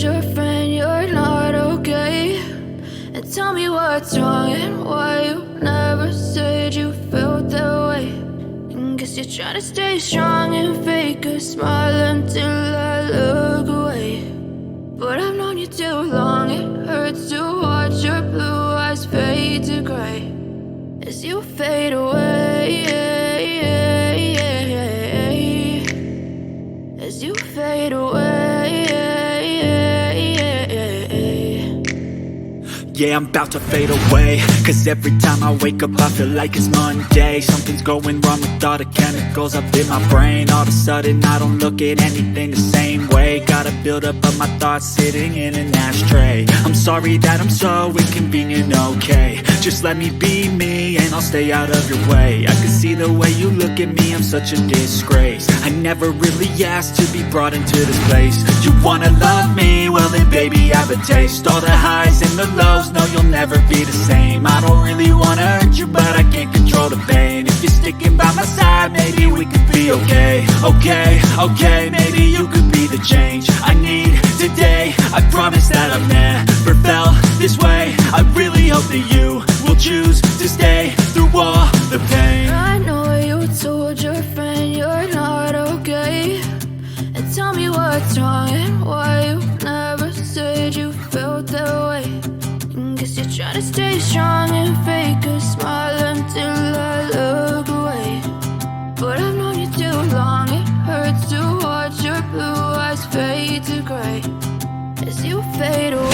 told your friend you're not okay? And tell me what's wrong and why you never said you felt that way. And guess you're trying to stay strong and fake a smile until I look away. But I've known you too long, it hurts to watch your blue eyes fade to gray as you fade away, as you fade away. Yeah, I'm about to fade away, cause every time I wake up I feel like it's Monday. Something's going wrong with all the chemicals up in my brain. All of a sudden I don't look at anything the same way. Got a build up of my thoughts sitting in an ashtray. I'm sorry that I'm so inconvenient, okay? Just let me be me and I'll stay out of your way. I can see the way you look at me, I'm such a disgrace. I never really asked to be brought into this place. You wanna love me? Well then baby I have a taste. All the highs and the lows, no, you'll never be the same. I don't really wanna hurt you, but I can't control the pain. If you're sticking by my side, maybe we could be okay. Okay, maybe you could be the change I need today. I promise that I've never felt this way. I really hope that you will choose to stay through all the pain. I know you told your friend you're not okay. And tell me what's wrong and why you never said you felt that way. Guess you're trying to stay strong and fake a smile until I look away. But I've known you too long, it hurts to watch your blue eyes fade to gray as you fade away.